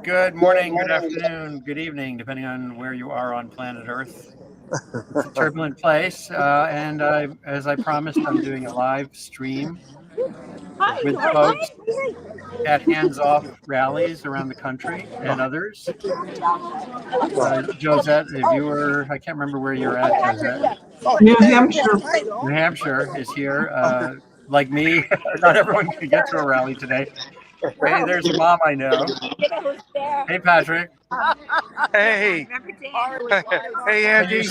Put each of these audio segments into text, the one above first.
Good morning, good afternoon, good evening, depending on where you are on planet Earth. It's a turbulent place, and as I promised, I'm doing a live stream with folks at hands-off rallies around the country and others. Josette, if you were, I can't remember where you're at, Josette. New Hampshire. New Hampshire is here. Like me, not everyone can get to a rally today. Hey, there's a mom I know. Hey, Patrick. Hey. Hey, Andy.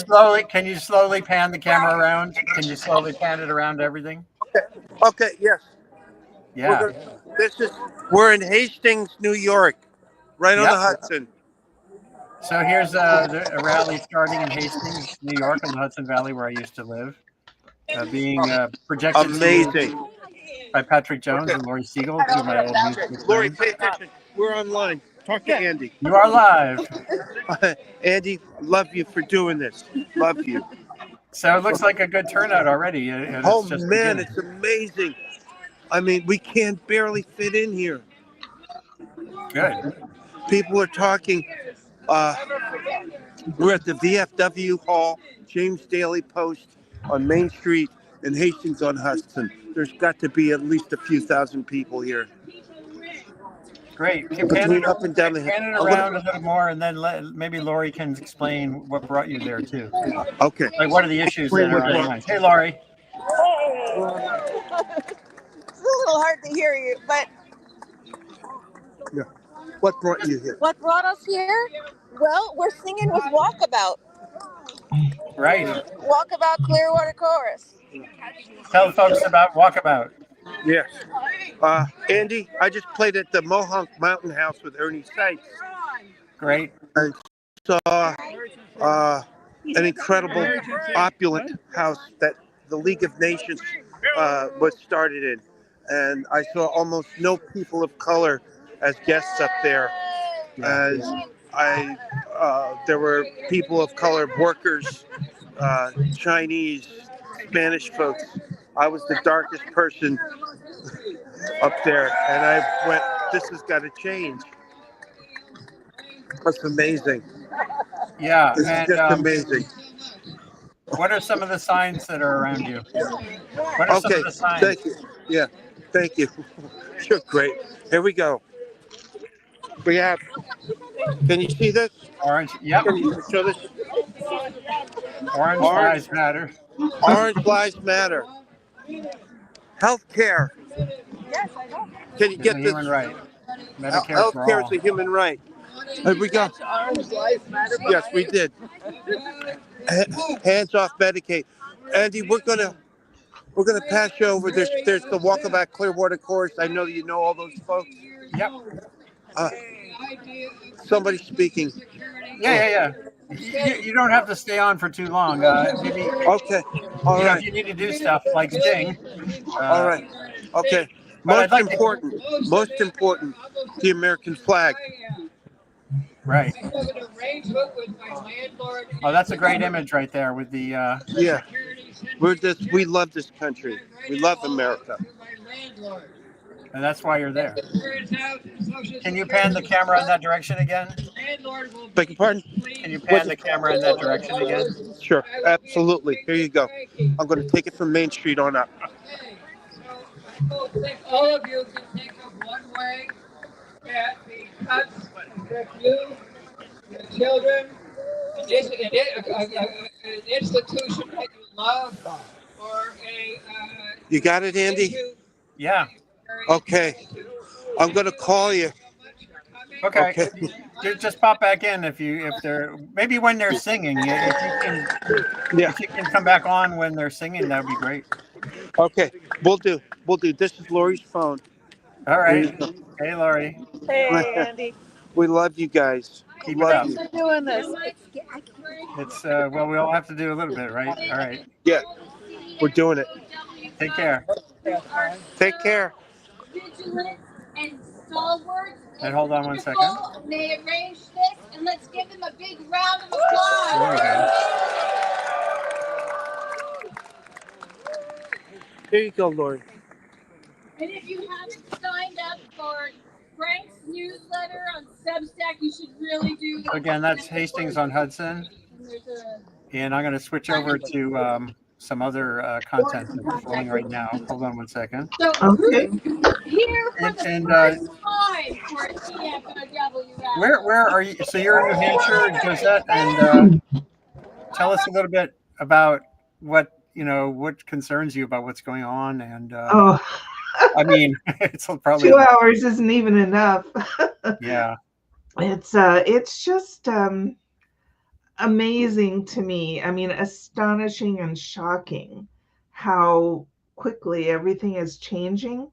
Can you slowly pan the camera around? Can you slowly pan it around everything? Okay, yes. Yeah. We're in Hastings, New York, right on the Hudson. So here's a rally starting in Hastings, New York, in the Hudson Valley, where I used to live, being projected amazing by Patrick Jones and Lori Siegel, two of my old musical friends. Lori, pay attention. We're online. Talk to Andy. You are live. Andy, love you for doing this. Love you. So it looks like a good turnout already. Oh, man, it's amazing. I mean, we can't barely fit in here. Good. People are talking. We're at the VFW Hall, James Daily Post on Main Street in Hastings on Hudson. There's got to be at least a few thousand people here. Great. Pan it up and down the hill. Pan it around a little more, and then maybe Lori can explain what brought you there too. Okay. Like, what are the issues that are on your mind? Hey, Lori. Hey. It's a little hard to hear you, but yeah. What brought you here? What brought us here? Well, we're singing with Walkabout. Right. Walkabout Clearwater Chorus. Tell the folks about Walkabout. Yes. Andy, I just played at the Mohonk Mountain House with Ernie Sykes. Great. And saw an incredible, opulent house that the League of Nations was started in. And I saw almost no people of color as guests up there. As there were people of color, workers, Chinese, Spanish folks. I was the darkest person up there, and I went, this has got to change. That's amazing. Yeah. This is just amazing. What are some of the signs that are around you? What are some of the signs? Thank you. Yeah, thank you. You're great. Here we go. We have, can you see this? Orange, yep. Can you show this? Orange lives matter. Orange lives matter. Healthcare. Yes, I know. Can you get this? Human right. Healthcare is a human right. Here we go. Yes, we did. Hands off Medicaid. Andy, we're gonna pass you over. There's the Walkabout Clearwater Chorus. I know you know all those folks. Yep. Somebody speaking. Yeah. You don't have to stay on for too long. Maybe. Okay. All right. If you need to do stuff like sing. All right. Okay. Most important, the American flag. Right. Oh, that's a great image right there with the. Yeah. We love this country. We love America. And that's why you're there. Can you pan the camera in that direction again? Beg your pardon? Can you pan the camera in that direction again? Sure, absolutely. Here you go. I'm going to take it from Main Street on up. All of you can think of one way that the cuts affect you, your children, an institution that you love, or a... You got it, Andy? Yeah. Okay. I'm going to call you. Okay. Just pop back in if they're maybe when they're singing. If you can come back on when they're singing, that'd be great. Okay, we'll do. This is Lori's phone. All right. Hey, Lori. Hey, Andy. We love you guys. Keep it up. Thanks for doing this. It's well, we all have to do a little bit, right? All right. Yeah, we're doing it. Take care. Take care. Vigilant and stalwart. And hold on one second. They arranged this, and let's give them a big round of applause. There we go. Here you go, Lori. And if you haven't signed up for Frank's newsletter on Substack, you should really do So it. again, that's Hastings on Hudson. And there's a And I'm going to switch over to some other content that's flowing right now. Hold on one second. so Okay. here for the And first time for a TFOW where are you? So you're in New Hampshire, Josette, and tell us a little bit about what concerns you about what's going on. And Oh, I mean, it's probably 2 hours isn't even enough. yeah, It's just amazing to me. I mean, astonishing and shocking how quickly everything is changing.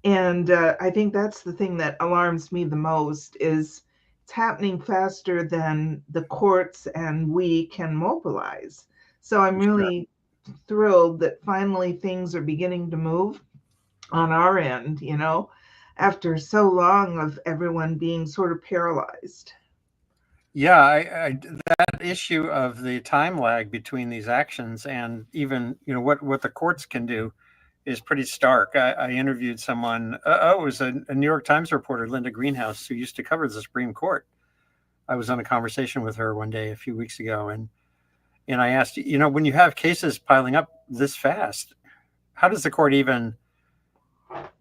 And I think that's the thing that alarms me the most is it's happening faster than the courts and we can mobilize. So I'm sure. really thrilled that finally things are beginning to move on our end, after so long of everyone being sort of paralyzed. Yeah, that issue of the time lag between these actions and even what the courts can do is pretty stark. I interviewed someone. It was a New York Times reporter, Linda Greenhouse, who used to cover the Supreme Court. I was on a conversation with her one day a few weeks ago, and I asked, when you have cases piling up this fast, how does the court even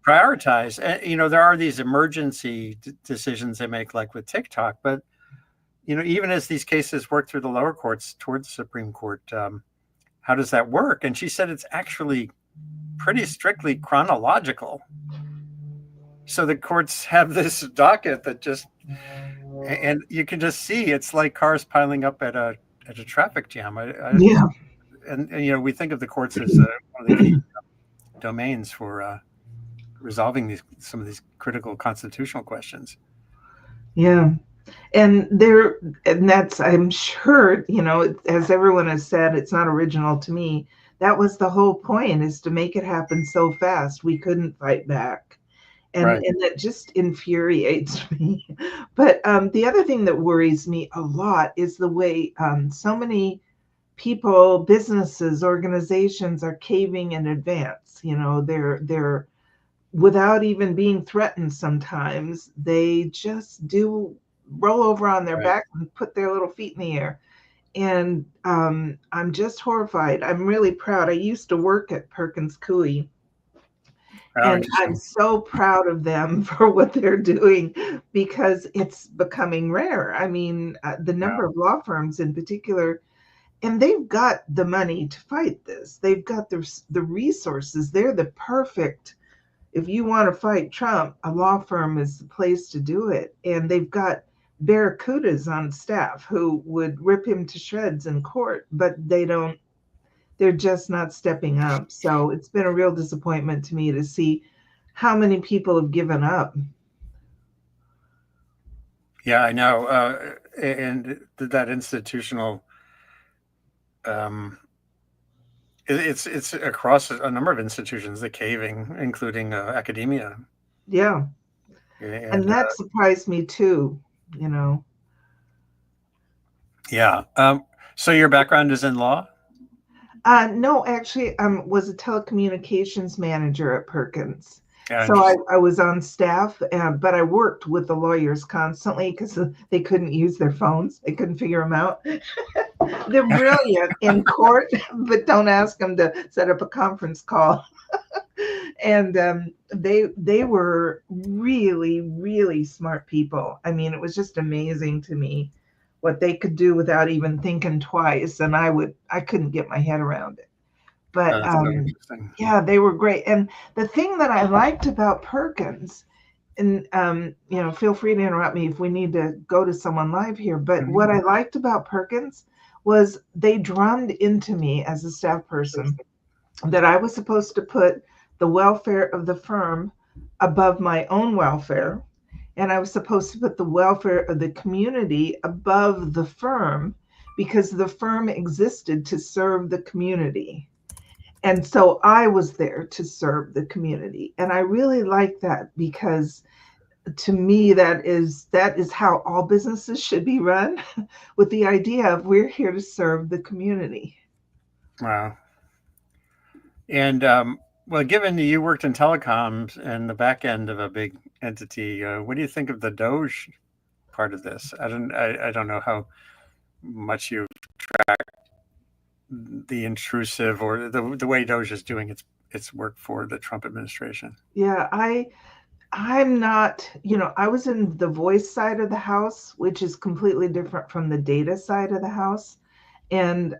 prioritize? And, there are these emergency decisions they make, like with TikTok, but even as these cases work through the lower courts towards the Supreme Court, how does that work? And she said it's actually pretty strictly chronological. So the courts have this docket that and you can just see it's like cars piling up at a traffic jam. Yeah. And we think of the courts as one of the key domains for resolving some of these critical constitutional questions. Yeah. And that's, I'm sure, as everyone has said, it's not original to me. That was the whole point, is to make it happen so fast we couldn't fight back. And, Right. and that just infuriates me. But the other thing that worries me a lot is the way so many people, businesses, organizations are caving in advance. They're without even being threatened. Sometimes they just do roll over on their Right. back and put their little feet in the air. And I'm just horrified. I'm really proud. I used to work at Perkins Coie, Oh, and I'm interesting. so proud of them for what they're doing, because it's becoming rare. I mean, the number Wow. of law firms in particular, and they've got the money to fight this. They've got the resources. They're the perfect, if you want to fight Trump, a law firm is the place to do it. And they've got barracudas on staff who would rip him to shreds in court, but they're just not stepping up. So it's been a real disappointment to me to see how many people have given up. Yeah, I know. And that institutional, it's across a number of institutions, the caving, including academia. Yeah. And And that surprised me too, you know. yeah. So your background is in law? No, actually, was a telecommunications manager at Perkins. Yeah, So I, interesting. I was on staff, but I worked with the lawyers constantly because they couldn't use their phones. They couldn't figure them out. They're brilliant in court, but don't ask them to set up a conference call. And they were really, really smart people. I mean, it was just amazing to me what they could do without even thinking twice, and I couldn't get my head around it. But That's so interesting. yeah, they were great. And the thing that I liked about Perkins, and feel free to interrupt me if we need to go to someone live here, but what I liked about Perkins was they drummed into me as a staff person that I was supposed to put the welfare of the firm above my own welfare, and I was supposed to put the welfare of the community above the firm, because the firm existed to serve the community. And so I was there to serve the community. And I really like that, because to me that is how all businesses should be run, with the idea of we're here to serve the community. Wow. And Well, given you worked in telecoms and the back end of a big entity, what do you think of the Doge part of this? I don't know how much you've tracked the intrusive or the way Doge is doing its work for the Trump administration. Yeah, I'm not, I was in the voice side of the house, which is completely different from the data side of the house. And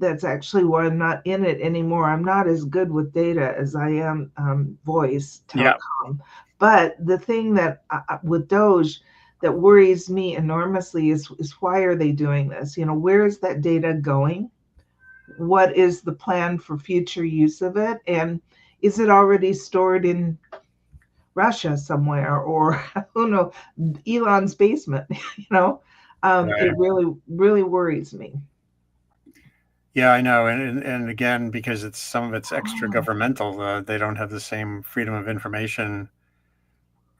that's actually why I'm not in it anymore. I'm not as good with data as I am voice Yeah. telecom. But the thing that with Doge that worries me enormously is why are they doing this? Where is that data going? What is the plan for future use of it? And is it already stored in Russia somewhere, or who knows, Elon's basement? Right. It really, really worries me. Yeah, I know, and again, because some of it's extra governmental, they don't have the same freedom of information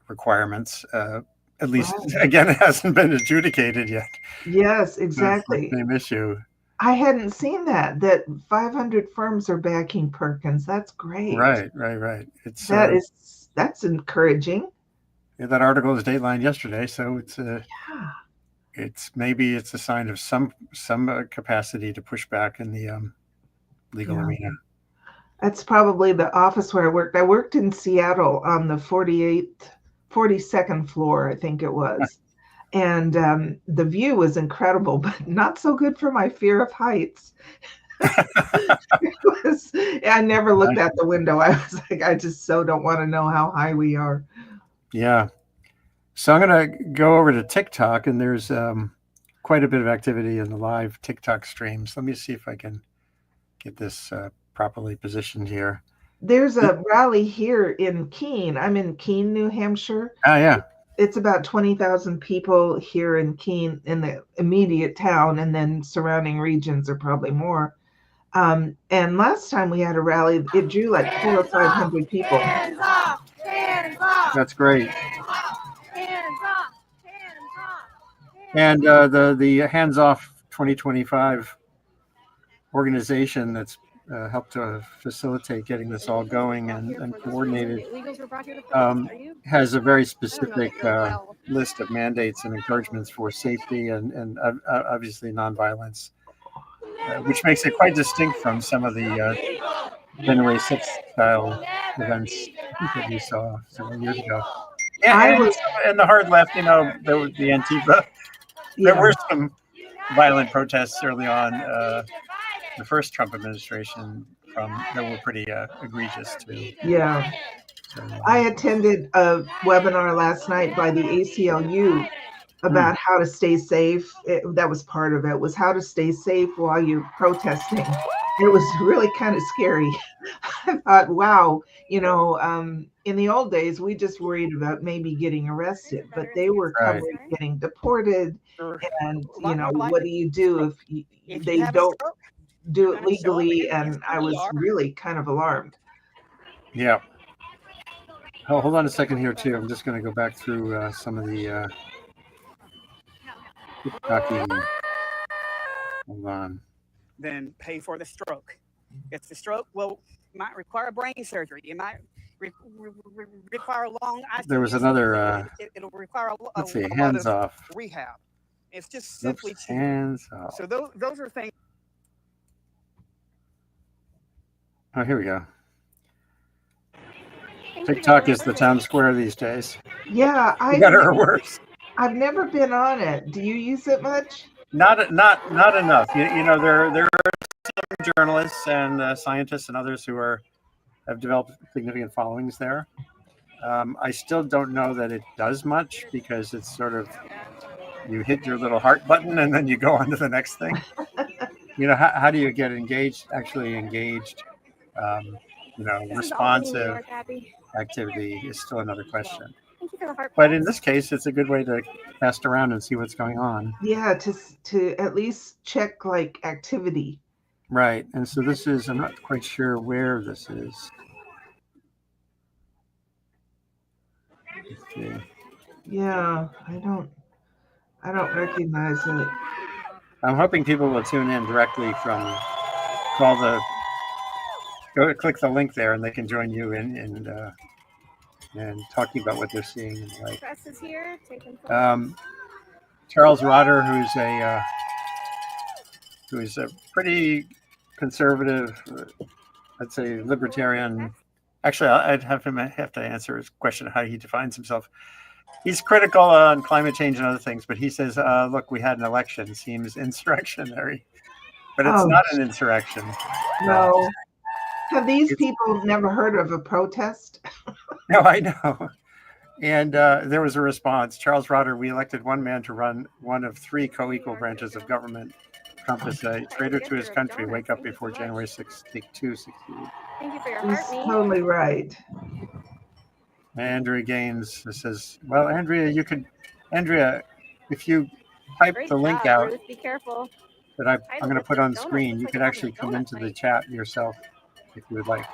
requirements. At least, Right. again, it hasn't been adjudicated yet. Yes, That's the exactly. same issue. I hadn't seen that 500 firms are backing Perkins. That's great. Right. It's That's encouraging. that article is dateline yesterday, so Yeah, maybe it's a sign of some capacity to push back in the legal yeah. arena. That's probably the office where I worked. I worked in Seattle on the 42nd floor, I think it was. And the view was incredible, but not so good for my fear of heights. I never looked out the window. I was like, I just so don't want to know how high we are. Yeah. So I'm going to go over to TikTok, and there's quite a bit of activity in the live TikTok streams. Let me see if I can get this properly positioned here. There's a rally here in Keene. I'm in Keene, New Hampshire. Ah, yeah. It's about 20,000 people here in Keene, in the immediate town, and then surrounding regions are probably more. And last time we had a rally, it drew like 400 or 500 people. Hands off! Hands off! That's great. Hands off! Hands off! And the Hands Off 2025 organization that's helped to facilitate getting this all going and coordinated has a very specific list of mandates and encouragements for safety and obviously nonviolence, which makes it quite distinct from some of the January 6th style events that we saw several years ago. And the hard left, there was the Antifa. There were some violent protests early on. The first Trump administration that were pretty egregious too. Yeah. I attended a webinar last night by the ACLU about how to stay safe. That was part of it, was how to stay safe while you're protesting. It was really kind of scary. I thought, wow, in the old days, we just worried about maybe getting arrested, but they were covering getting deported. And, what do you do if they don't do it legally? And I was really kind of alarmed. Yeah. Oh, hold on a second here, too. I'm just going to go back through some of the hold on. Then pay for the stroke. If the stroke might require brain surgery. It might require a long ICU. There was another. It'll require let's see. Hands off. Rehab. It's just simply hands off. So those are things. Oh, here we go. TikTok is the town square these days. Yeah, better or worse. I've never been on it. Do you use it much? Not enough. There are some journalists and scientists and others who have developed significant followings there. I still don't know that it does much because it's sort of you hit your little heart button and then you go on to the next thing. How do you get actually engaged? Responsive activity is still another question. But in this case, it's a good way to cast around and see what's going on. Yeah, to at least check like activity. Right. And so this is, I'm not quite sure where this is. Let's see. Yeah, I don't recognize it. I'm hoping people will tune in directly from call the go click the link there, and they can join you in and talking about what they're seeing in life. Press is here. Taking photos. Charles Rotter, who's a pretty conservative, I'd say libertarian. Actually, I'd have to answer his question how he defines himself. He's critical on climate change and other things, but he says, "Look, we had an election. Seems insurrectionary, but it's not an insurrection." No. Have these people never heard of a protest? No, I know. And there was a response. Charles Rotter, we elected one man to run one of three co-equal branches of government. Trump is a traitor to his country. Wake up before January 6th, take 2, 68. Thank you for your He's heart. totally right. Andrea Gaines says, well, Andrea, if you type Great the link job, out Ruth. Be careful. that I'm going to put on the screen, you could actually come into the chat yourself if you would like.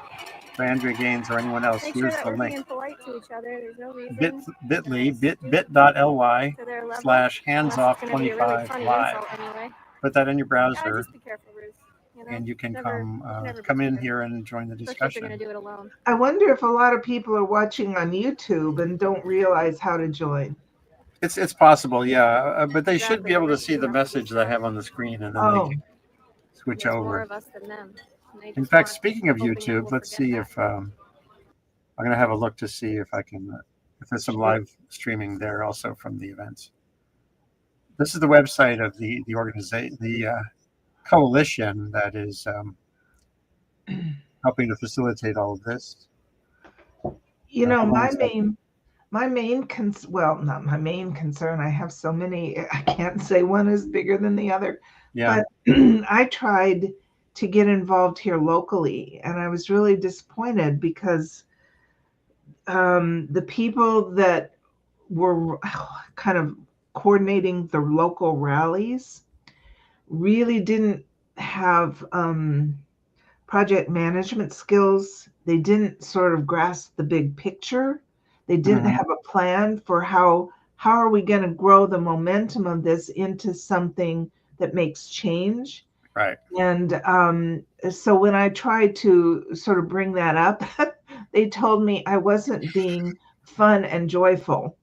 For Andrea Gaines or anyone else, Make here's sure that the we're link. being polite to each other. There's no reason. bit.ly/handsoff25 live. Anyway. Put that in your browser. Just be careful, Ruth. You know, and you can never come in here and join the especially if discussion. you're going to do it alone. I wonder if a lot of people are watching on YouTube and don't realize how to join. It's possible, yeah, but they should be able to see the message that I have on the screen, and then they can switch There's over. more of us than them. In fact, speaking of YouTube, let's see if I'm going to have a look to see if I can, if there's some live streaming there also from the events. This is the website of the organization, the coalition that is helping to facilitate all of this. You know, not my main concern. I have so many. I can't say one is bigger than the other. Yeah. But I tried to get involved here locally, and I was really disappointed because the people that were kind of coordinating the local rallies really didn't have project management skills. They didn't sort of grasp the big picture. They didn't have a plan for how are we going to grow the momentum of this into something that makes change. Right. And so when I tried to sort of bring that up, they told me I wasn't being fun and joyful.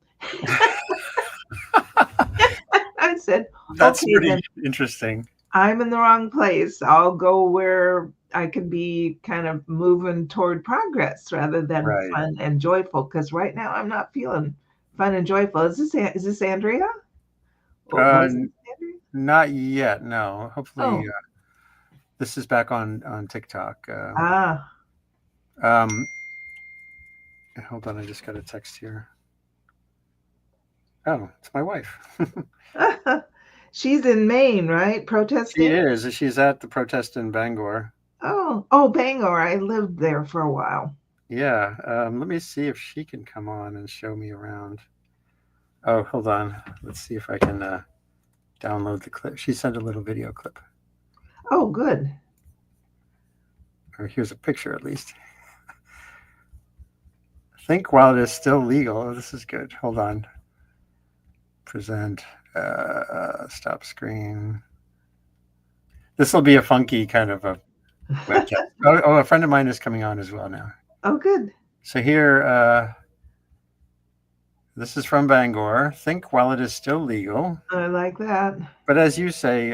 I said, that's okay, pretty interesting. I'm in the wrong place. I'll go where I can be kind of moving toward progress rather than fun and joyful. Because right now I'm not feeling fun and joyful. Is this Andrea? Not yet. No. Hopefully, this is back on TikTok. Hold on, I just got a text here. Oh, it's my wife. She's in Maine, right? Protesting? She is. She's at the protest in Bangor. Oh, Bangor. I lived there for a while. Yeah. Let me see if she can come on and show me around. Oh, hold on. Let's see if I can download the clip. She sent a little video clip. Oh, good. Or here's a picture at least. Think while it is still legal. Oh, this is good. Hold on. Present. Stop screen. This will be a funky kind of a webcast. A friend of mine is coming on as well now. Oh, good. So here, this is from Bangor. Think while it is still legal. I like that. But as you say,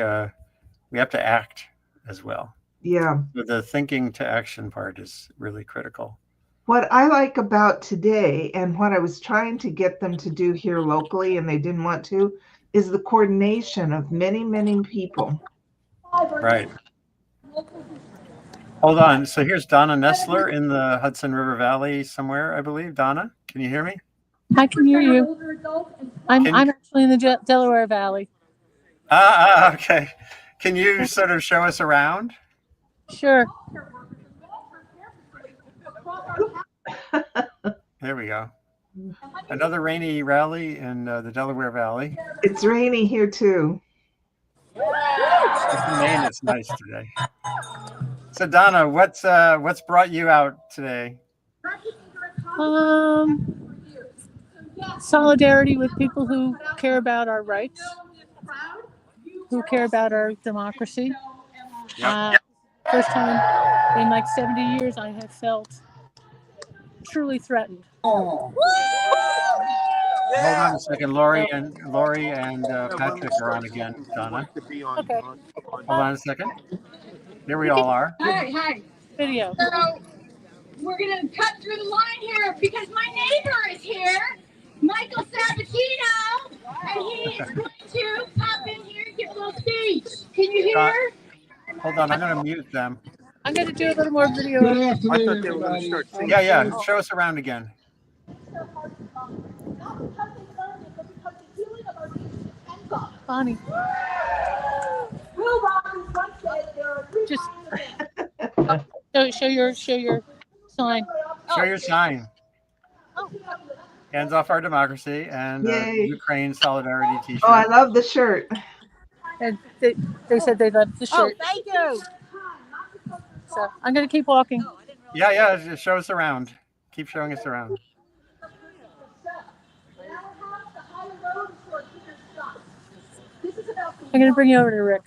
we have to act as well. Yeah. So the thinking to action part is really critical. What I like about today and what I was trying to get them to do here locally and they didn't want to is the coordination of many, many people. Right. Hold on. So here's Donna Nestler in the Hudson River Valley somewhere, I believe. Donna, can you hear me? I can hear you. I'm actually in the Delaware Valley. Okay. Can you sort of show us around? Sure. There we go. Another rainy rally in the Delaware Valley. It's rainy here too. It's in Maine. It's nice today. So Donna, what's brought you out today? Solidarity with people who care about our rights, who care about our democracy. Yep. first time in like 70 years I have felt truly threatened. Hold on a second. Lori and Patrick are on again, Donna. Okay. Hold on a second. Here we all are. Hi. Video. So we're gonna cut through the line here because my neighbor is here, Michael Sabatino, and he is going to pop in here and give a little speech. Can you hear? Hold on, I'm going to mute them. I'm going to do a little more video. I thought they were going to start singing. Yeah. Show us around again. Bonnie. Just show your sign. Show your sign. Hands off our democracy and Ukraine solidarity T-shirt. Oh, I love the shirt. And they said they loved the shirt. Oh, thank you. So I'm going to keep walking. Yeah. Just show us around. Keep showing us around. I'm going to bring you over to Rick.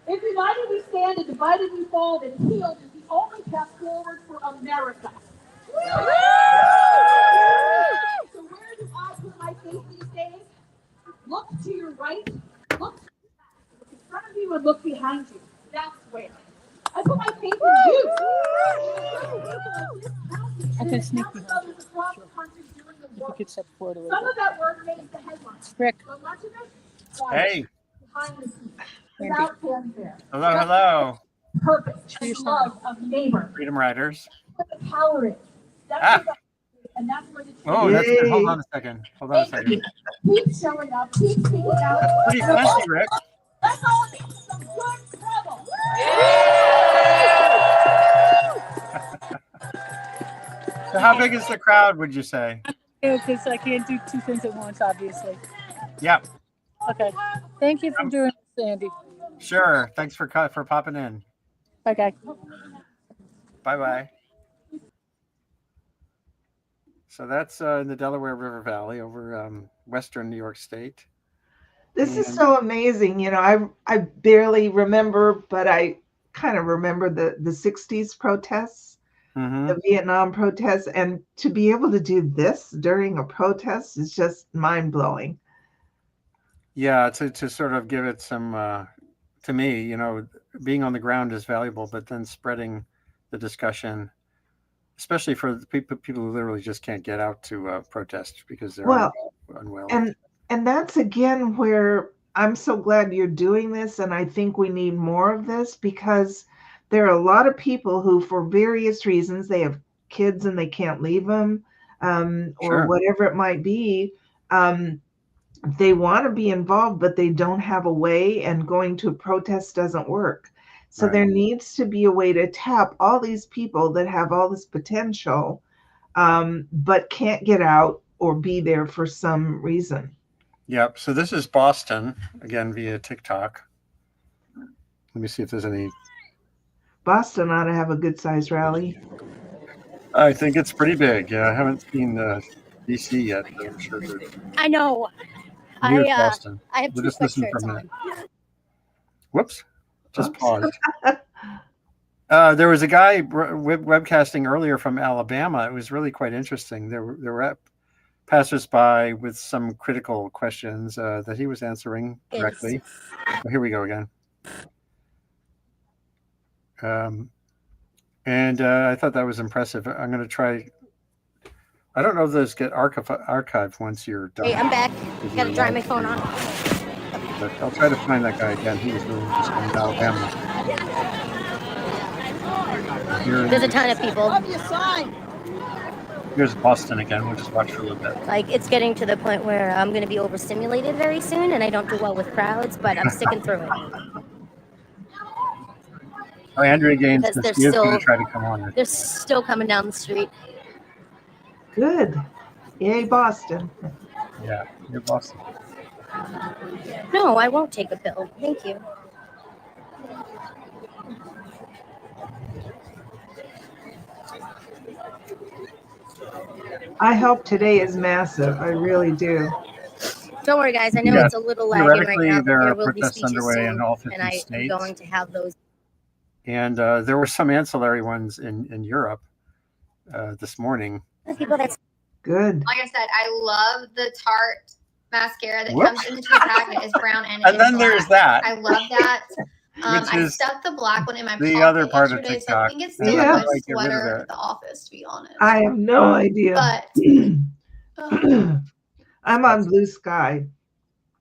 If united we stand and divided we fall, then healed is the only path forward for America. So where do I put my faith these days? Look to your right, look in front of you, and look behind you. That's where. I put my faith in you. I can sneak you. You could step forward a little Some of that work makes the headlines. Rick. But much of it, Hey. behind the scenes, without fanfare. Hello. Purpose and love of neighbor. Freedom Riders. What the power is. That's what and that's where the That's good. Hold on a second. Keep showing up. Keep speaking out. That's pretty fancy, Rick. Let's all make some good trouble. So how big is the crowd, would you say? Because I can't do two things at once, obviously. Yeah. Okay. Thank you for doing this, Andy. Sure. Thanks for popping in. Bye, guys. Bye. So that's in the Delaware River Valley over western New York State. This is so amazing. You know, I barely remember, but I kind of remember the 60s protests, the Vietnam protests, and to be able to do this during a protest is just mind-blowing. Yeah, to sort of give it some, to me, you know, being on the ground is valuable, but then spreading the discussion, especially for the people who literally just can't get out to protest because they're unwell. And that's again where I'm so glad you're doing this, and I think we need more of this because there are a lot of people who, for various reasons, they have kids and they can't leave them, or whatever it might be. They want to be involved, but they don't have a way, and going to a protest doesn't work. So there needs to be a way to tap all these people that have all this potential, but can't get out or be there for some reason. Yep. So this is Boston, again, via TikTok. Let me see if there's any. Boston ought to have a good-sized rally. I think it's pretty big. Yeah, I haven't seen DC yet, but I'm sure there's. I know. Boston. I have We'll two just listen for a sweatshirts minute. on. Whoops. Just pause. There was a guy webcasting earlier from Alabama. It was really quite interesting. There were passersby with some critical questions that he was answering directly. Oh, here we go again. And I thought that was impressive. I'm going to try. I don't know if those get archived once you're done. Hey, I'm back. Got to dry my phone on. But I'll try to find that guy again. He was really interesting in Alabama. There's a ton of people. Here's Boston again. We'll just watch for a little bit. Like, it's getting to the point where I'm going to be overstimulated very soon, and I don't do well with crowds, but I'm sticking through it. Oh, Andrea Gaines Because is going to try to come on. They're still coming down the street. Good. Yay, Boston. Yeah, you're Boston. No, I won't take a pill. Thank you. I hope today is massive. I really do. Don't worry, guys. I know Yeah, it's a little lagging right theoretically, now, but there there are will be protests speeches underway in soon, all and 50 I am states. going to have those. And there were some ancillary ones in Europe this morning. People that's Good. Like I said, I love the Tarte mascara that Whoops. comes in the 2-pack and is brown and And is then black. there's that. I love that. Which I is stuck the black one in my the pocket other part of yesterday, so I TikTok. think it's and still I in my might get rid of sweater it. at the office, to be honest. I have no idea. But I'm on Blue Sky,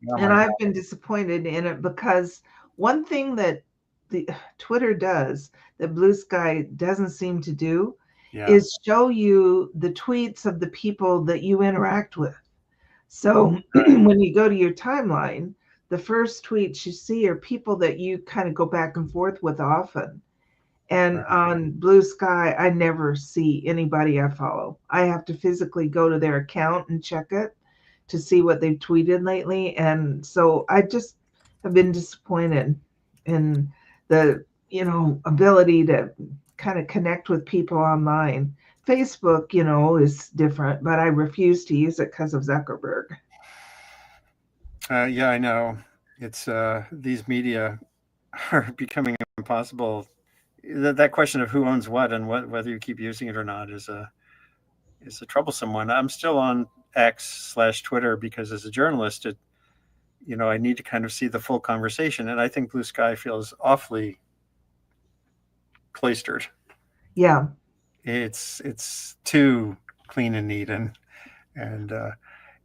Oh and my I've been disappointed in it because one thing that the Twitter does that Blue Sky doesn't seem to do Yeah. is show you the tweets of the people that you interact with. So when you go to your timeline, the first tweets you see are people that you kind of go back and forth with often. And on Blue Sky, I never see anybody I follow. I have to physically go to their account and check it to see what they've tweeted lately. And so I just have been disappointed in the, ability to kind of connect with people online. Facebook, is different, but I refuse to use it because of Zuckerberg. Yeah, I know. It's these media are becoming impossible. That question of who owns what and whether you keep using it or not is a troublesome one. I'm still on X/Twitter because as a journalist, I need to kind of see the full conversation, and I think Blue Sky feels awfully cloistered. Yeah, it's too clean and neat, and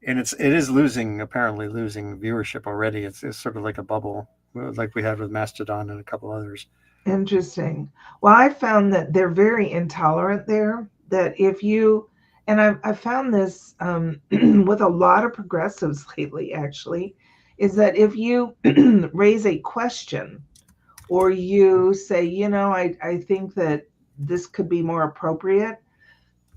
it is apparently losing viewership already. It's sort of like a bubble, like we had with Mastodon and a couple others. interesting. Well, I found that they're very intolerant there. That if you, and I've found this with a lot of progressives lately, actually, is that if you raise a question or you say, I think that this could be more appropriate,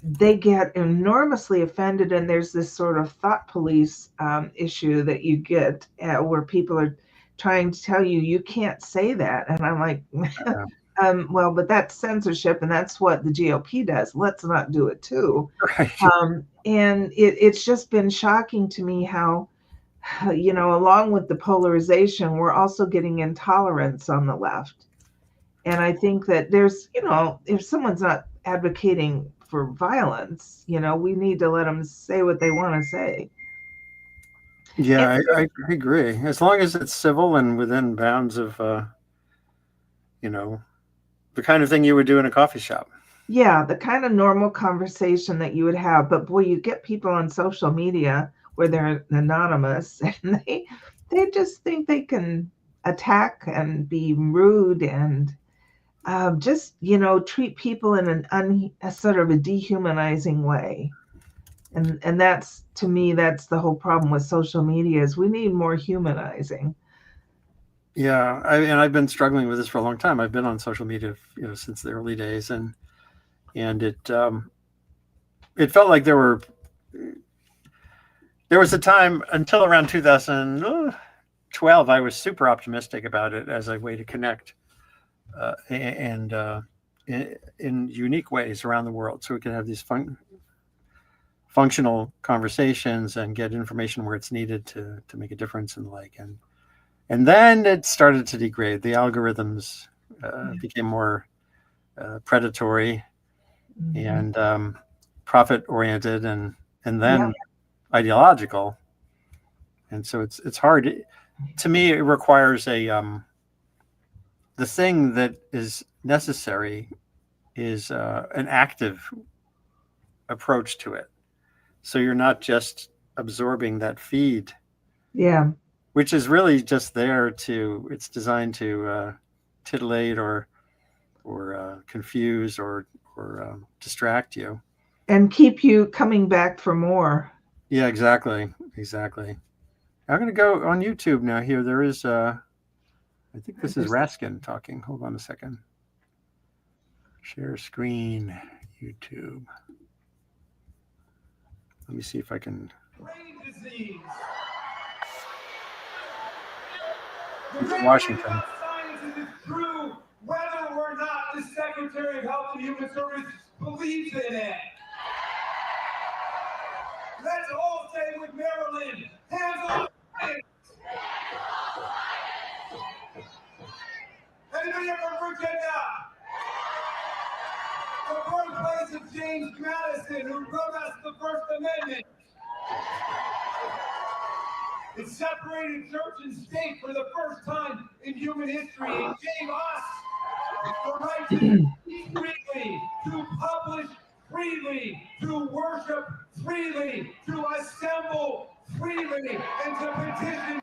they get enormously offended. And there's this sort of thought police issue that you get where people are trying to tell you can't say that. And I'm like, well, but that's censorship, and that's what the GOP does. Let's not do it too. Right. And it's just been shocking to me how, along with the polarization, we're also getting intolerance on the left. And I think that there's, if someone's not advocating for violence, we need to let them say what they want to say. Yeah, I agree. As long as it's civil and within bounds of, the kind of thing you would do in a coffee shop. Yeah, the kind of normal conversation that you would have. But boy, you get people on social media where they're anonymous and they just think they can attack and be rude and just, treat people in a sort of a dehumanizing way. And that's, to me, that's the whole problem with social media is we need more humanizing. Yeah, I've been struggling with this for a long time. I've been on social media, since the early days, and it felt like there was a time until around 2012 I was super optimistic about it as a way to connect and in unique ways around the world, so we could have these functional conversations and get information where it's needed to make a difference and the like. And then it started to degrade. The algorithms became more predatory and profit-oriented, and then ideological. And so it's hard. To me, it requires the thing that is necessary is an active approach to it. So you're not just absorbing that feed. Yeah. Which is really just there it's designed to titillate or confuse or distract you. And keep you coming back for more. Yeah, exactly. I'm going to go on YouTube now. Here, there is, I think this is Raskin talking. Hold on a second. Share screen, YouTube. Let me see if I can. Washington. Science is true, whether or not the Secretary of Health and Human Services believes in it. Let's all say with Maryland, hands off. words of James Madison, who wrote us the First Amendment. It separated church and state for the first time in human history. It gave us the right to speak freely, to publish freely, to worship freely, to assemble freely, and to petition.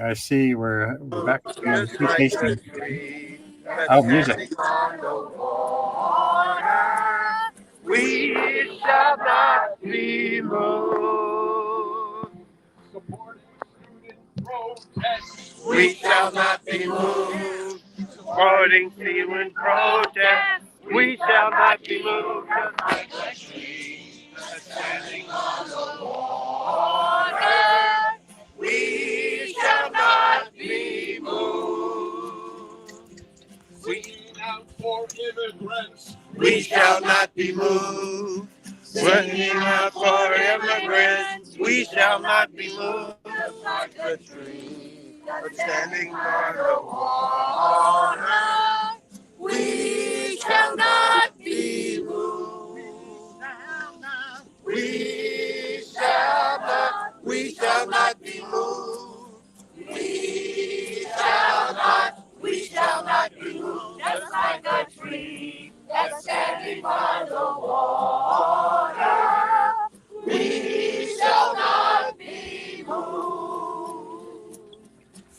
I see we're back to Just like a tasting. tree Oh, music. standing on the water, we shall not be moved. We shall not be moved. Supporting student protest, we shall not be moved. Just like a tree standing on the water, we shall not be moved. Singing out for immigrants, We shall not be moved. Singing out for immigrants, we shall not be moved. Just like a tree standing on the water, we shall not be moved. We shall not be moved. We shall not be moved. Just like a tree that's standing on the water, we shall not be moved.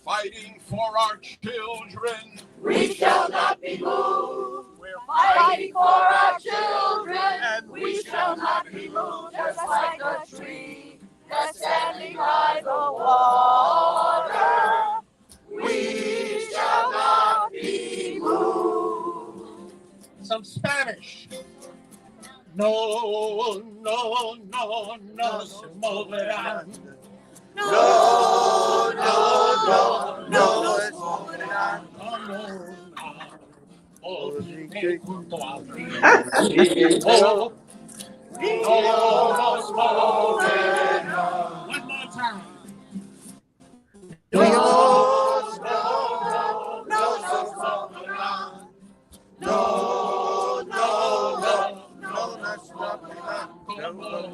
fighting for our children. We shall not be moved. We're Fighting for our children, and we shall not be moved. Just like a tree that's standing by the water, we shall not be moved. some Spanish. No, no, no, no se moverán. No, no, no, no es moverán. Junto a mí. Oh, no nos moverán. One more time. Dios no nos moverán. No, no, no, no nos moverán. No nos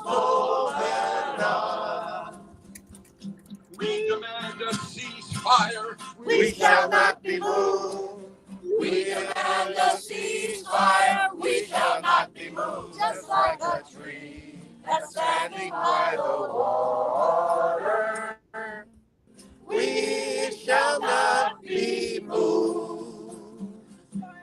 moverán. We demand a ceasefire. We shall not be moved. We demand a ceasefire. We shall not be moved. Just like a tree that's standing by the water, we shall not be moved.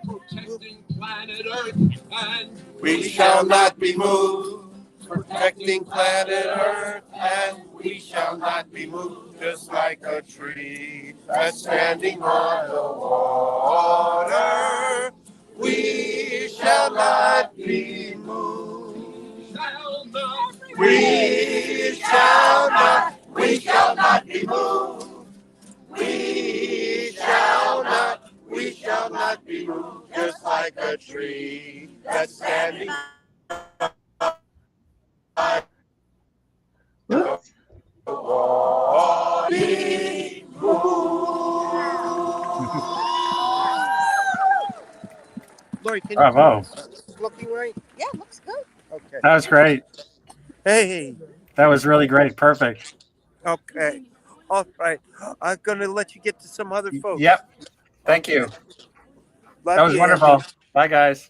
Protecting planet Earth and We shall not be moved. Protecting planet Earth, and we shall not be moved. Just like a tree that's standing on the water, we shall not be moved. We shall not be moved. We shall not be moved. Just like a tree that's standing Whoops. Lori, can you Bravo. It's looking right? Yeah, looks good. Okay. That was great. Hey. That was really great. Perfect. Okay. All right. I'm going to let you get to some other folks. Yep. Thank you. Love That was you, wonderful. Andy. Bye, guys.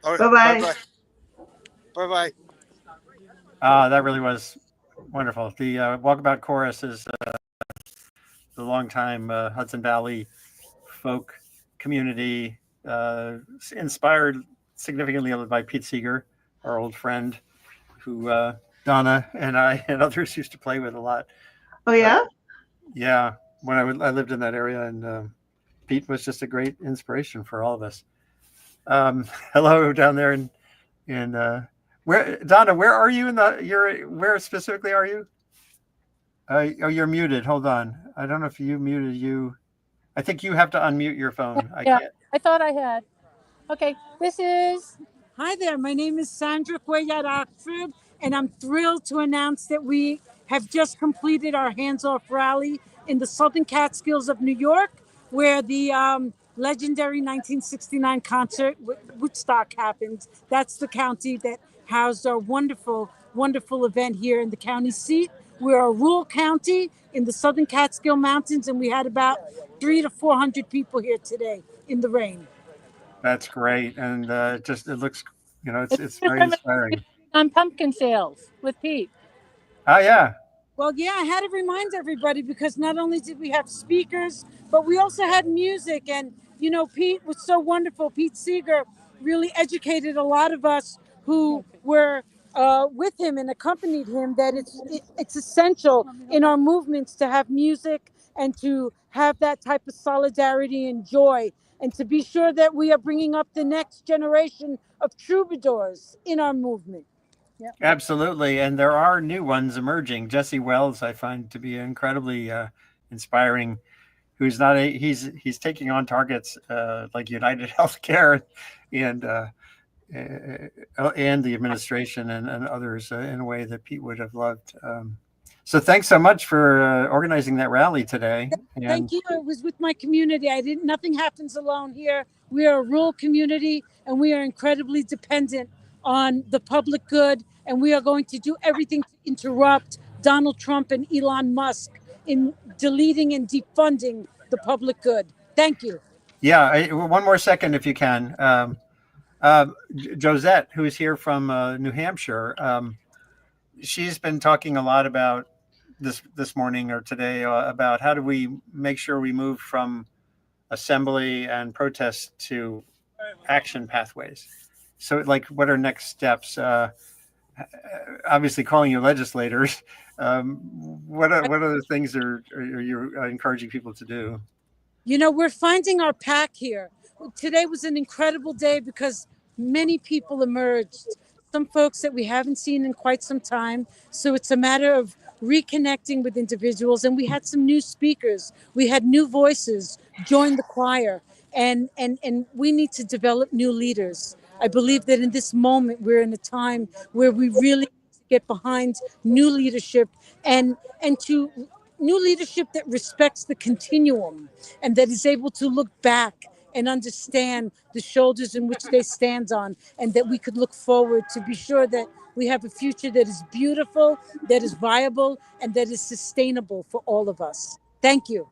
All right. Bye-bye. Bye-bye. That really was wonderful. The Walkabout Chorus is the longtime Hudson Valley folk community, inspired significantly by Pete Seeger, our old friend, who Donna and I and others used to play with a lot. Oh, yeah? Yeah, when I lived in that area, and Pete was just a great inspiration for all of us. Hello down there in where, Donna, where are you where specifically are you? Oh, you're muted. Hold on. I don't know if you muted you. I think you have to unmute your phone. I Yeah, can't. I thought I had. Okay, this is. Hi there, my name is Sandra Cuellar and I'm thrilled to announce that we have just completed our hands-off rally in the Southern Catskills of New York, where the legendary 1969 concert Woodstock happened. That's the county that housed our wonderful, wonderful event here in the county seat. We're a rural county in the Southern Catskill Mountains, and we had about 300 to 400 people here today in the rain. That's great, and it looks, it's very inspiring. On pumpkin sales with Pete. Oh yeah. Well, yeah, I had to remind everybody because not only did we have speakers, but we also had music. And, Pete was so wonderful. Pete Seeger really educated a lot of us who were with him and accompanied him that it's essential in our movements to have music and to have that type of solidarity and joy, and to be sure that we are bringing up the next generation of troubadours in our movement. Yep. Absolutely, and there are new ones emerging. Jesse Wells, I find to be incredibly inspiring. Who's not he's taking on targets like United Healthcare and the administration and others in a way that Pete would have loved. So thanks so much for organizing that rally today. Thank you. It was with my community. Nothing happens alone here. We are a rural community, and we are incredibly dependent on the public good, and we are going to do everything to interrupt Donald Trump and Elon Musk in deleting and defunding the public good. Thank you. Yeah, one more second if you can. Josette, who is here from New Hampshire, she's been talking a lot about this morning or today about how do we make sure we move from assembly and protest to action pathways. So, what are next steps? Obviously, calling you legislators. What other things are you encouraging people to do? We're finding our pack here. Today was an incredible day because many people emerged. Some folks that we haven't seen in quite some time. So it's a matter of reconnecting with individuals. And we had some new speakers. We had new voices join the choir. And we need to develop new leaders. I believe that in this moment, we're in a time where we really need to get behind new leadership and to new leadership that respects the continuum and that is able to look back and understand the shoulders in which they stand on, and that we could look forward to be sure that we have a future that is beautiful, that is viable, and that is sustainable for all of us. Thank you.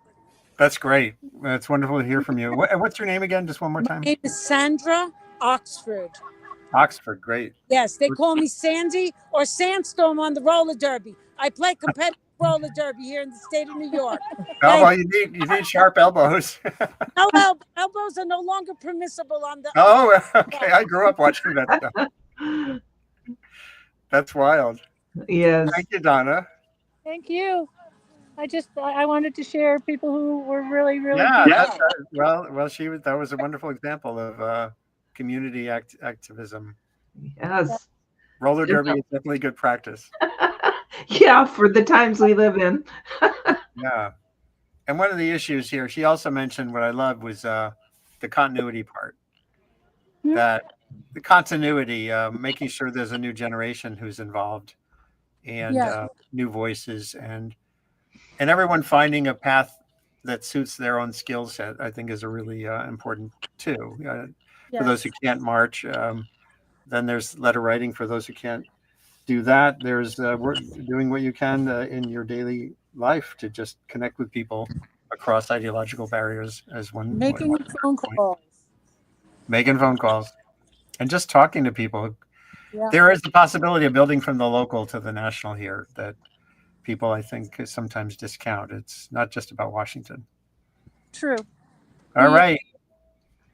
That's great. It's wonderful to hear from you. What's your name again? Just one more time. My name is Sandra Oxford. Oxford, great. Yes, they call me Sandy or Sandstorm on the roller derby. I play competitive roller derby here in the state of New York. Oh, well, you need sharp elbows. No, elbows are no longer permissible on the. Oh, okay. I grew up watching that stuff. That's wild. Yes. Thank you, Donna. Thank you. I wanted to share people who were really, really. Yeah. Well, that was a wonderful example of community activism. Yes. Roller derby is definitely good practice. Yeah, for the times we live in. Yeah. And one of the issues here, she also mentioned what I love was the continuity part. Mm-hmm. That the continuity, making sure there's a new generation who's involved and new voices and everyone finding a path that suits their own skill set, I think is a really important too. For those who can't march, then there's letter writing for those who can't do that. There's work, doing what you can in your daily life to just connect with people across ideological barriers as one. Making phone calls. Making phone calls and just talking to people. Yeah. There is the possibility of building from the local to the national here that people, I think, sometimes discount. It's not just about Washington. True. All right.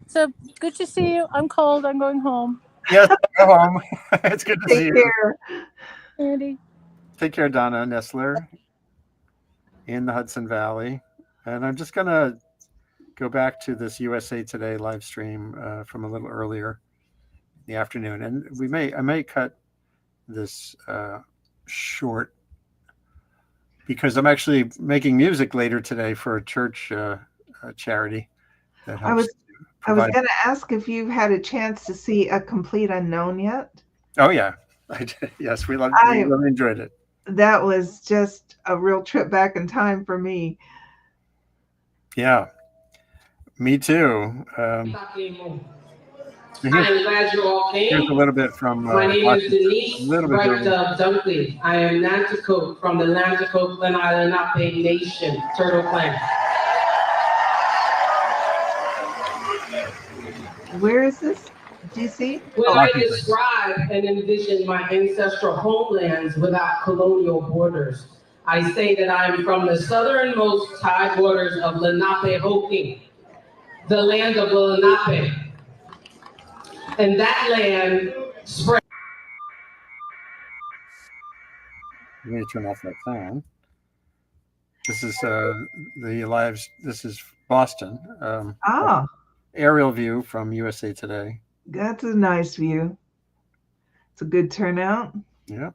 So good to see you. I'm cold. I'm going home. Yes, go home. It's good to see you. Take care, Andy. Take care, Donna Nestler in the Hudson Valley. And I'm just going to go back to this USA Today live stream from a little earlier in the afternoon. And I may cut this short because I'm actually making music later today for a church charity that helps. I was going to ask if you've had a chance to see A Complete Unknown yet. Oh, yeah. I did. Yes, we really enjoyed it. That was just a real trip back in time for me. Yeah, me too. I am glad you all Here's came. a little bit from My name is Washington. Denise A little bit Bright early. Dunkley. I am Nanticoke from the Nanticoke Glen Island Lenape Nation Turtle Clan. Where is this? DC? When I describe and envision my ancestral homelands without colonial borders, I say that I'm from the southernmost tide waters of Lenapehoking, the land of the Lenape. And that land spread. Let me turn off that sound. This is this is Boston. Aerial view from USA Today. That's a nice view. It's a good turnout. Yeah.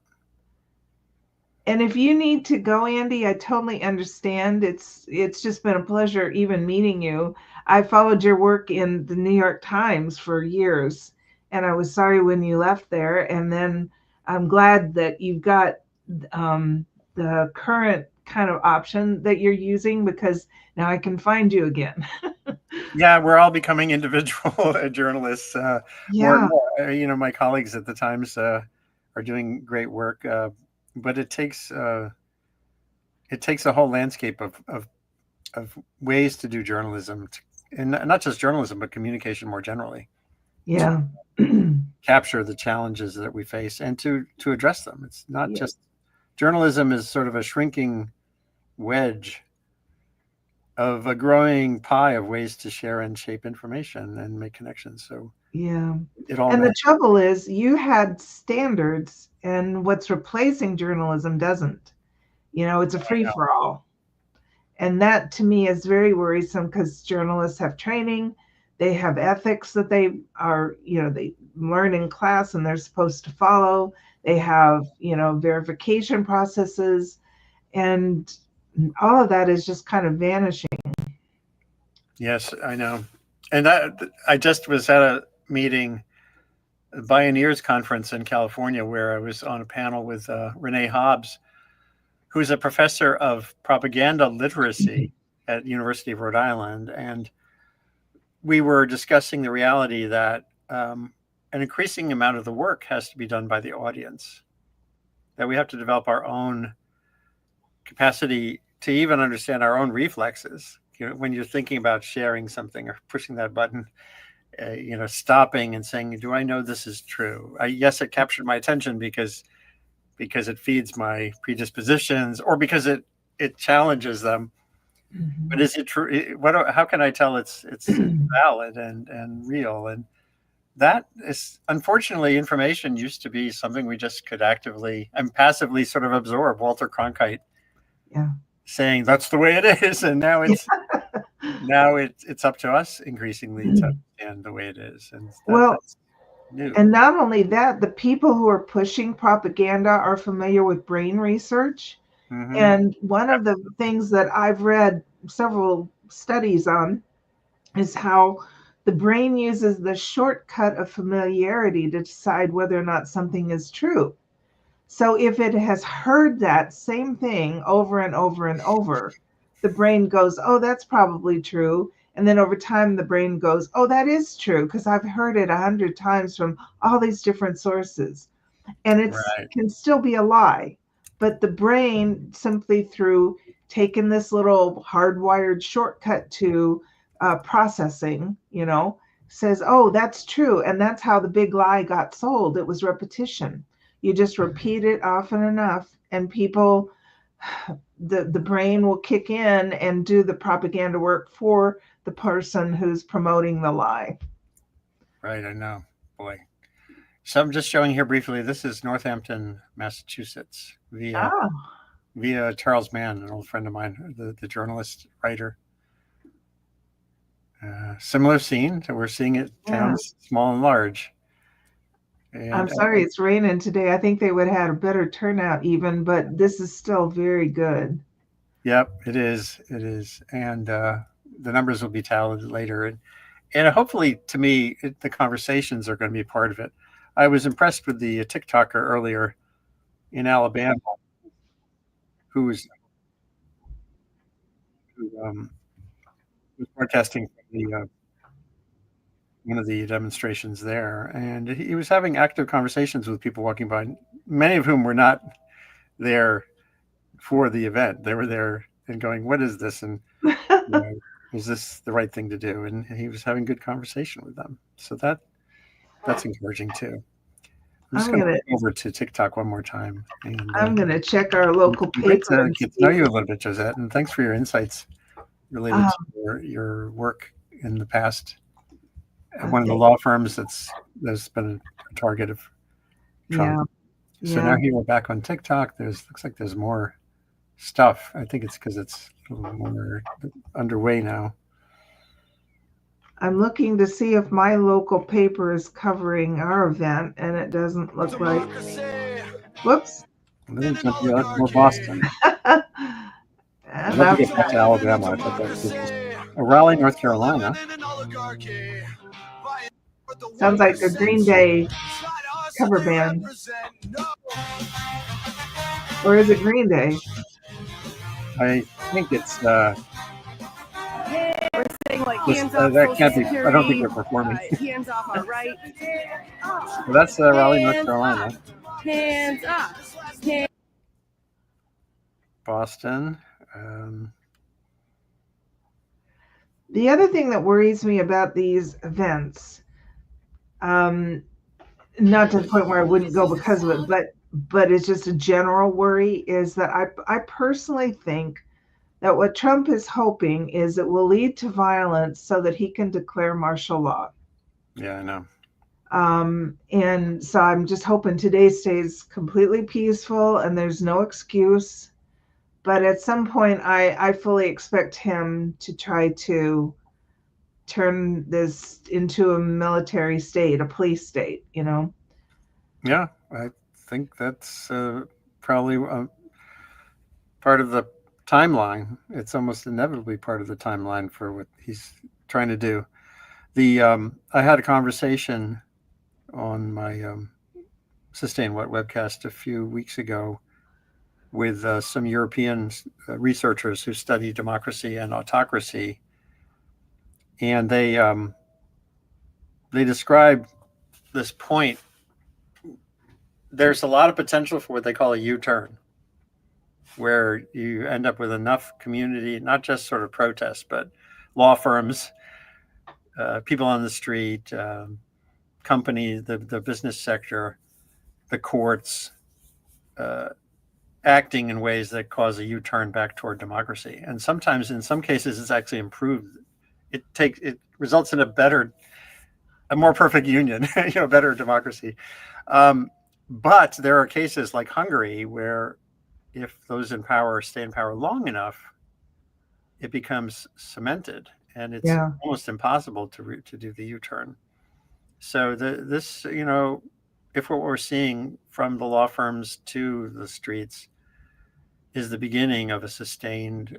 And if you need to go, Andy, I totally understand. It's just been a pleasure even meeting you. I followed your work in the New York Times for years, and I was sorry when you left there. And then I'm glad that you've got the current kind of option that you're using, because now I can find you again. Yeah, we're all becoming individual journalists. More and more. My colleagues at the Times are doing great work, but it takes a whole landscape of ways to do journalism, and not just journalism, but communication more generally. Yeah. Capture the challenges that we face and to address them. It's not just journalism is sort of a shrinking wedge of a growing pie of ways to share and shape information and make connections. So it all and matters. the trouble is you had standards, and what's replacing journalism doesn't. It's a free-for-all. And that to me is very worrisome, because journalists have training, they have ethics that they are, they learn in class and they're supposed to follow. They have, verification processes, and all of that is just kind of vanishing. Yes, I know. And I just was at a meeting, Bioneers Conference in California, where I was on a panel with Renee Hobbs, who's a professor of propaganda literacy at University of Rhode Island. And we were discussing the reality that an increasing amount of the work has to be done by the audience, that we have to develop our own capacity to even understand our own reflexes. When you're thinking about sharing something or pushing that button, stopping and saying, do I know this is true? Yes, it captured my attention because it feeds my predispositions, or because it challenges them. Mm-hmm. But is it true? How can I tell it's valid and real? And that is, unfortunately, information used to be something we just could actively and passively sort of absorb. Walter Cronkite saying that's the way it is, and now it's it's up to us increasingly to understand the way it is. And that's new. And not only that, the people who are pushing propaganda are familiar with brain research. Mm-hmm. And one of the things that I've read several studies on is how the brain uses the shortcut of familiarity to decide whether or not something is true. So if it has heard that same thing over and over and over, the brain goes, oh, that's probably true. And then over time, the brain goes, oh, that is true, because I've heard it 100 times from all these different sources. And it can still be a lie. But the brain, simply through taking this little hardwired shortcut to processing, says, oh, that's true. And that's how the big lie got sold. It was repetition. You just repeat it often enough, and people, the brain will kick in and do the propaganda work for the person who's promoting the lie. Right, I know. Boy. So I'm just showing here briefly, this is Northampton, Massachusetts, via Charles Mann, an old friend of mine, the journalist, writer. Similar scene. So we're seeing it, towns small and large. And, I'm sorry, it's raining today. I think they would have had a better turnout even, but this is still very good. Yep, it is. It is. And the numbers will be tallied later. And hopefully, to me, the conversations are going to be part of it. I was impressed with the TikToker earlier in Alabama who was broadcasting from the one of the demonstrations there, and he was having active conversations with people walking by, many of whom were not there for the event. They were there and going, "What is this?" And is this the right thing to do? And he was having good conversation with them. So that's encouraging too. I'm just going to go over to TikTok one more time. And I'm going to check our local paper. Great to get to know you a little bit, Josette, and thanks for your insights related to your work in the past. One of the law firms that's been a target of Trump. So now here we're back on TikTok. Looks like there's more stuff. I think it's because it's a little more underway now. I'm looking to see if my local paper is covering our event, and it doesn't look like. Whoops. That's more Boston. I'd love to get back to Alabama. I thought that was Raleigh, North Carolina. Sounds like a Green Day cover band. Or is it Green Day? I think it's We're saying like hands off that Social can't be. Security, I don't think they're performing. hands off our right. Well, that's Raleigh, North Carolina. Hands up. Boston. The other thing that worries me about these events, not to the point where I wouldn't go because of it, but it's just a general worry, is that I personally think that what Trump is hoping is it will lead to violence so that he can declare martial law. Yeah, I know. And so I'm just hoping today stays completely peaceful and there's no excuse. But at some point, I fully expect him to try to turn this into a military state, a police state, Yeah, I think that's probably part of the timeline. It's almost inevitably part of the timeline for what he's trying to do. I had a conversation on my Sustain What webcast a few weeks ago with some European researchers who study democracy and autocracy, and they describe this point. There's a lot of potential for what they call a U-turn, where you end up with enough community, not just sort of protests, but law firms, people on the street, companies, the business sector, the courts, acting in ways that cause a U-turn back toward democracy. And sometimes, in some cases, it's actually improved. It results in a more perfect union, better democracy. But there are cases like Hungary where, if those in power stay in power long enough, it becomes cemented, and it's almost impossible to do the U-turn. So this, if what we're seeing from the law firms to the streets is the beginning of a sustained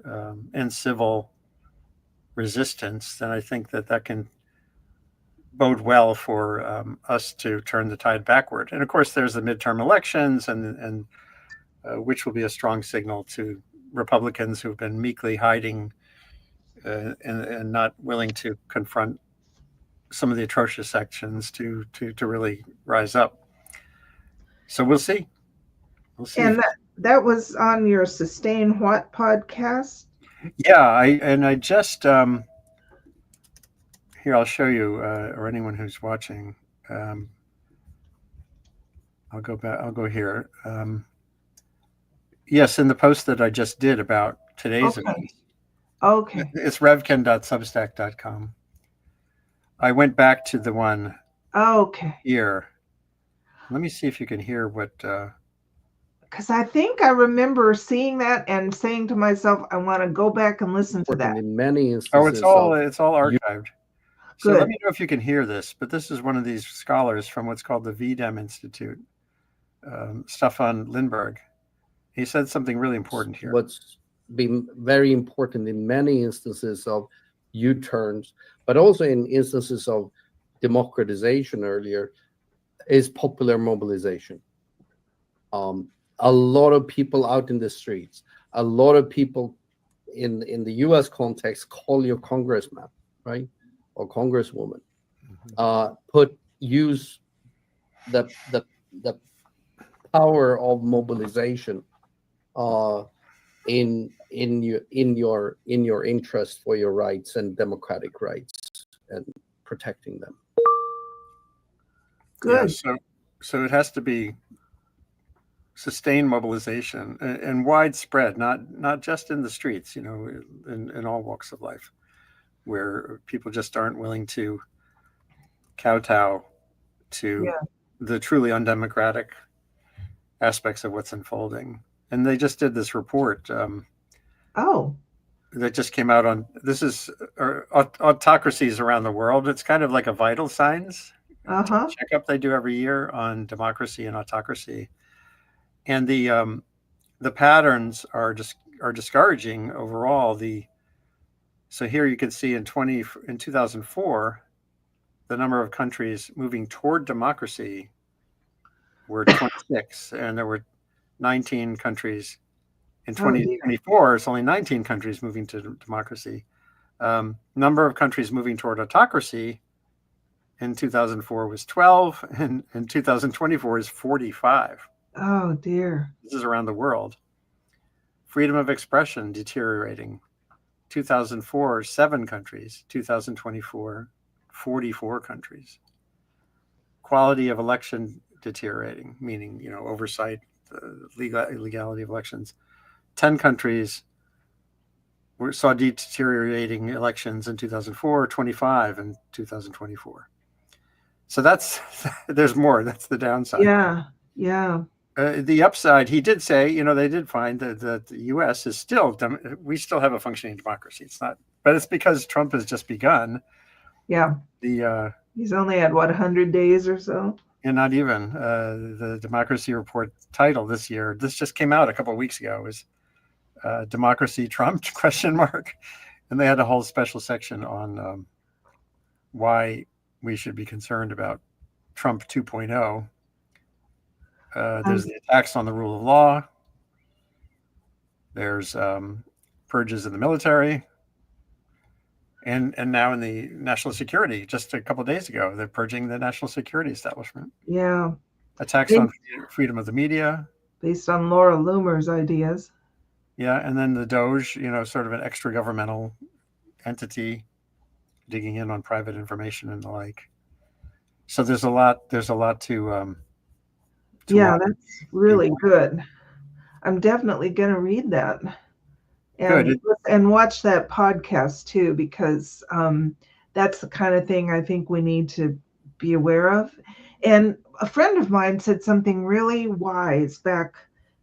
and civil resistance, then I think that can bode well for us to turn the tide backward. And of course, there's the midterm elections, and which will be a strong signal to Republicans who've been meekly hiding and not willing to confront some of the atrocious actions to really rise up. So we'll see. And that was on your Sustain What podcast? Yeah, I just here, I'll show you, or anyone who's watching. I'll go back. I'll go here. Yes, in the post that I just did about today's event. Okay. It's revkin.substack.com. I went back to the one here. Let me see if you can hear what... Because I think I remember seeing that and saying to myself, I want to go back and listen to that. In many instances, it's all archived. So let me know if you can hear this. But this is one of these scholars from what's called the VDEM Institute, Stefan Lindberg. He said something really important here. What's been very important in many instances of U-turns, but also in instances of democratization earlier, is popular mobilization. A lot of people out in the streets, a lot of people in the U.S. context, call your congressman, right, or congresswoman. Use the power of mobilization in your interest for your rights and democratic rights and protecting them. Good. Yeah, so it has to be sustained mobilization and widespread, not just in the streets, in all walks of life, where people just aren't willing to kowtow to the truly undemocratic aspects of what's unfolding. And they just did this report that just came out on autocracies around the world. It's kind of like a vital signs checkup they do every year on democracy and autocracy. And the patterns are discouraging overall. So here you can see in 2004, the number of countries moving toward democracy were 26, and there were 19 countries. In 2024, it's only 19 countries moving to democracy. Number of countries moving toward autocracy in 2004 was 12, and in 2024 is 45. Oh, dear. This is around the world. Freedom of expression deteriorating. 2004, 7 countries. 2024, 44 countries. Quality of election deteriorating, meaning, oversight, legality of elections. 10 countries saw deteriorating elections in 2004, 25 in 2024. So there's more. That's the downside. Yeah. The upside, he did say, they did find that the U.S. is we still have a functioning democracy. It's not, but it's because Trump has just begun. Yeah. He's only had 100 days or so. And not even the Democracy Report title this year. This just came out a couple of weeks ago. Was Democracy Trump ? And they had a whole special section on why we should be concerned about Trump 2.0. There's the attacks on the rule of law. There's purges in the military. And now in the national security, just a couple of days ago, they're purging the national security establishment. Yeah. Attacks on freedom of the media. Based on Laura Loomer's ideas. Yeah, and then the Doge, sort of an extra governmental entity digging in on private information and the like. So there's a lot to yeah, that's really good. I'm definitely going to read that. And watch that podcast too, because that's the kind of thing I think we need to be aware of. And a friend of mine said something really wise back,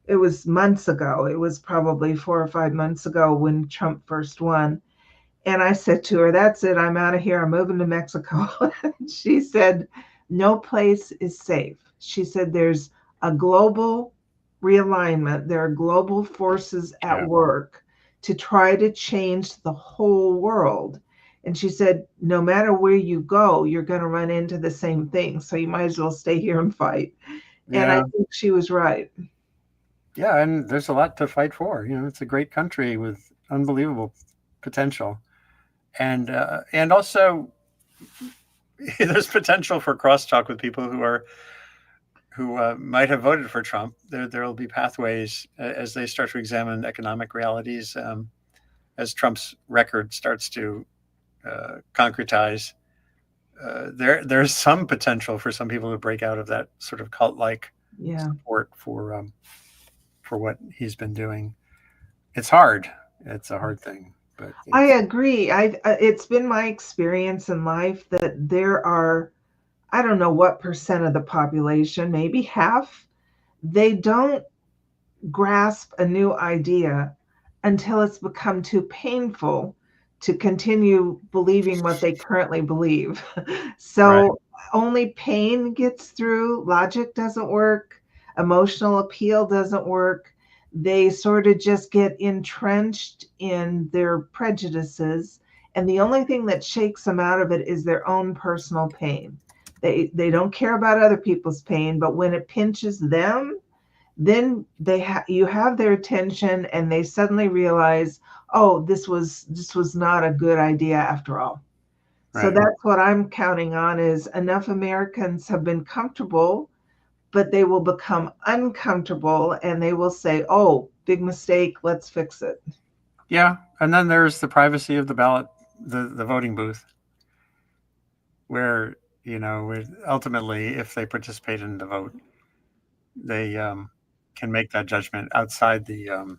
it was months ago. It was probably 4 or 5 months ago when Trump first won. And I said to her, that's it. I'm out of here. I'm moving to Mexico. She said, no place is safe. She said, there's a global realignment. There are global forces at work to try to change the whole world. And she said, no matter where you go, you're going to run into the same thing. So you might as well stay here and fight. And I think she was right. Yeah, and there's a lot to fight for. It's a great country with unbelievable potential. And also there's potential for crosstalk with people who might have voted for Trump. There will be pathways as they start to examine economic realities, as Trump's record starts to concretize. There's some potential for some people to break out of that sort of cult-like support for what he's been doing. It's hard. It's a hard thing. But I agree. It's been my experience in life that there are, I don't know what percent of the population, maybe half, they don't grasp a new idea until it's become too painful to continue believing what they currently believe. So only pain gets through, logic doesn't work, emotional appeal doesn't work. They sort of just get entrenched in their prejudices. And the only thing that shakes them out of it is their own personal pain. They don't care about other people's pain, but when it pinches them, then you have their attention and they suddenly realize, oh, this was not a good idea after all. So Right. that's what I'm counting on, is enough Americans have been comfortable, but they will become uncomfortable and they will say, oh, big mistake, let's fix it. Yeah, and then there's the privacy of the ballot, the voting booth, where, ultimately, if they participate in the vote, they can make that judgment outside the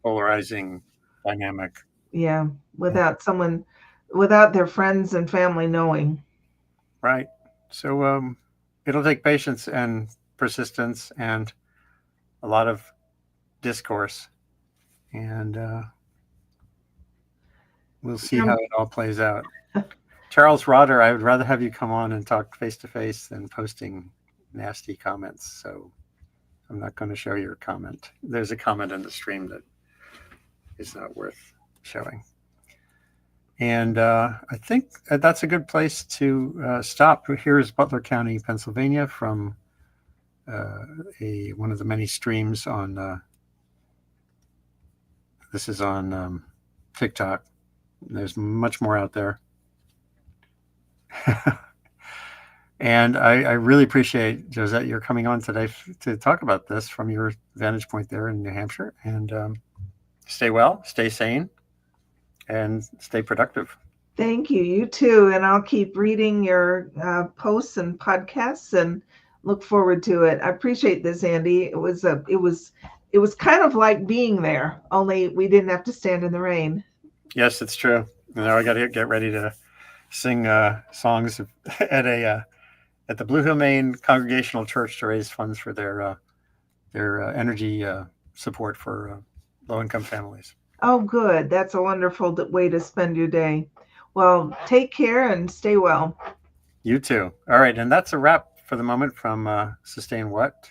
polarizing dynamic. Yeah, without their friends and family knowing. Right. So it'll take patience and persistence and a lot of discourse, and we'll see how it all plays out. Charles Rotter, I would rather have you come on and talk face to face than posting nasty comments. So I'm not going to show your comment. There's a comment in the stream that is not worth showing. And I think that's a good place to stop. Here's Butler County, Pennsylvania, from one of the many streams on. This is on TikTok. There's much more out there. And I really appreciate, Josette, you're coming on today to talk about this from your vantage point there in New Hampshire. And stay well, stay sane, and stay productive. Thank you. You too. And I'll keep reading your posts and podcasts and look forward to it. I appreciate this, Andy. It was kind of like being there, only we didn't have to stand in the rain. Yes, it's true. Now I got to get ready to sing songs at the Blue Hill, Maine Congregational Church to raise funds for their energy support for low-income families. Oh, good. That's a wonderful way to spend your day. Well, take care and stay well. You too. All right, and that's a wrap for the moment from Sustain What,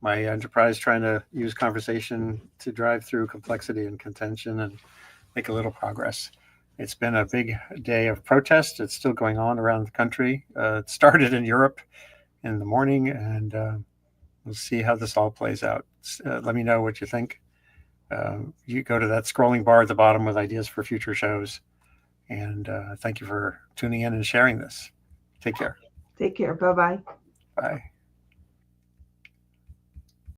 my enterprise trying to use conversation to drive through complexity and contention and make a little progress. It's been a big day of protest. It's still going on around the country. It started in Europe in the morning, and we'll see how this all plays out. Let me know what you think. You go to that scrolling bar at the bottom with ideas for future shows. And thank you for tuning in and sharing this. Take care. Take care. Bye-bye. Bye.